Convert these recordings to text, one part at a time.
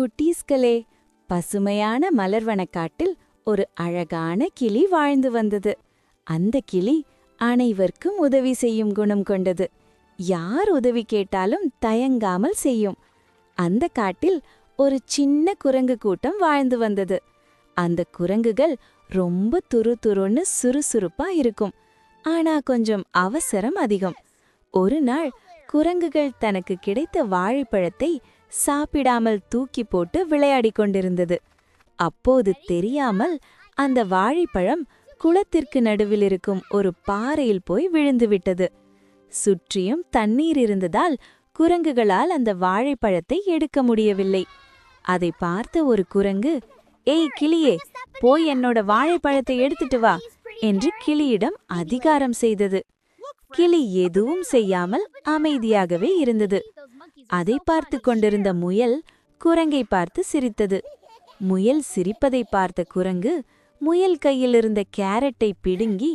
குட்டீஸ்களே, பசுமையான மலர்வனக்காட்டில் ஒரு அழகான கிளி வாழ்ந்து வந்தது. அந்த கிளி அனைவருக்கும் உதவி செய்யும் குணம் கொண்டது. யார் உதவி கேட்டாலும் தயங்காமல் செய்யும். அந்த காட்டில் ஒரு சின்ன குரங்கு கூட்டம் வாழ்ந்து வந்தது. அந்த குரங்குகள் ரொம்ப துருதுருன்னு சுறுசுறுப்பா இருக்கும். ஆனா கொஞ்சம் அவசரம் அதிகம். ஒரு நாள் குரங்குகள் தனக்கு கிடைத்த வாழைப்பழத்தை சாப்பிடாமல் தூக்கி போட்டு விளையாடிக் கொண்டிருந்தது. அப்போது தெரியாமல் அந்த வாழைப்பழம் குளத்திற்கு நடுவில் இருக்கும் ஒரு பாறையில் போய் விழுந்துவிட்டது. சுற்றியும் தண்ணீர் இருந்ததால் குரங்குகளால் அந்த வாழைப்பழத்தை எடுக்க முடியவில்லை. அதை பார்த்த ஒரு குரங்கு, "ஏய் கிளியே, போய் என்னோட வாழைப்பழத்தை எடுத்துட்டு வா" என்று கிளியிடம் அதிகாரம் செய்தது. கிளி எதுவும் செய்யாமல் அமைதியாகவே இருந்தது. அதை பார்த்து கொண்டிருந்த முயல் குரங்கை பார்த்து சிரித்தது. முயல் சிரிப்பதை பார்த்த குரங்கு முயல் கையில் இருந்த கேரட்டை பிடுங்கி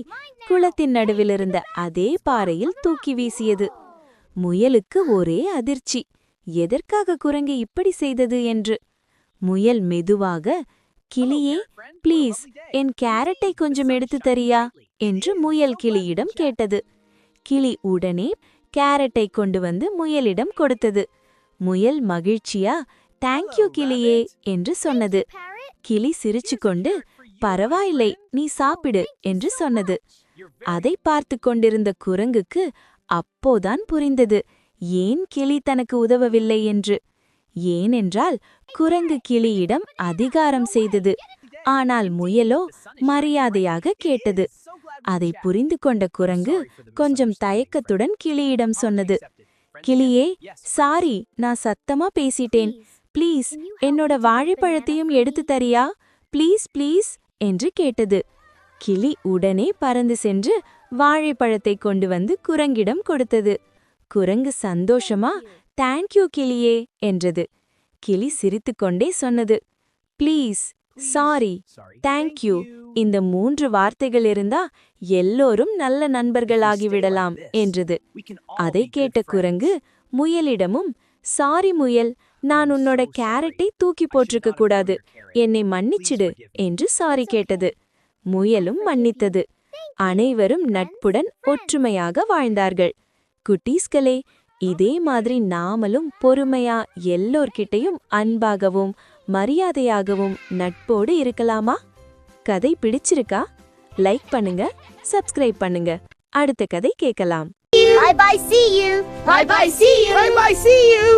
குளத்தின் நடுவில் இருந்த அதே பாறையில் தூக்கி வீசியது. முயலுக்கு ஒரே அதிர்ச்சி, எதற்காக குரங்கு இப்படி செய்தது என்று. முயல் மெதுவாக, "கிளியே, ப்ளீஸ் என் கேரட்டை கொஞ்சம் எடுத்து தரியா?" என்று முயல் கிளியிடம் கேட்டது. கிளி உடனே கேரட்டை கொண்டு வந்து முயலிடம் கொடுத்தது. முயல் மகிழ்ச்சியா, "தேங்க்யூ கிளியே" என்று சொன்னது. கிளி சிரிச்சுக்கொண்டு, "பரவாயில்லை, நீ சாப்பிடு" என்று சொன்னது. அதை பார்த்து கொண்டிருந்த குரங்குக்கு அப்போதான் புரிந்தது ஏன் கிளி தனக்கு உதவவில்லை என்று. ஏனென்றால் குரங்கு கிளியிடம் அதிகாரம் செய்தது. ஆனால் முயலோ மரியாதையாக கேட்டது. அதை புரிந்து கொண்ட குரங்கு கொஞ்சம் தயக்கத்துடன் கிளியிடம் சொன்னது, "கிளியே, சாரி, நான் சத்தமா பேசிட்டேன். ப்ளீஸ் என்னோட வாழைப்பழத்தையும் எடுத்து தரியா? ப்ளீஸ் ப்ளீஸ்" என்று கேட்டது. கிளி உடனே பறந்து சென்று வாழைப்பழத்தை கொண்டு வந்து குரங்கிடம் கொடுத்தது. குரங்கு சந்தோஷமா, "தேங்க்யூ கிளியே" என்றது. கிளி சிரித்துக்கொண்டே சொன்னது, "ப்ளீஸ், சாரி, தேங்க்யூ, இந்த 3 வார்த்தைகள் இருந்தா எல்லோரும் நல்ல நண்பர்களாகிவிடலாம்" என்றது. அதை கேட்ட குரங்கு முயலிடமும், "சாரி முயல், நான் உன்னோட கேரட்டை தூக்கி போட்டிருக்க கூடாது, என்னை மன்னிச்சிடு" என்று சாரி கேட்டது. முயலும் மன்னித்தது. அனைவரும் நட்புடன் ஒற்றுமையாக வாழ்ந்தார்கள். குட்டீஸ்களே, இதே மாதிரி நாமளும் பொறுமையா எல்லோர்கிட்டையும் அன்பாகவும் மரியாதையாகவும் நட்போடு இருக்கலாமா? கதை பிடிச்சிருக்கா? லைக் பண்ணுங்க, சப்ஸ்கிரைப் பண்ணுங்க. அடுத்த கதை கேட்கலாம். Bye bye, see you. Bye bye, see you. Bye bye, see you.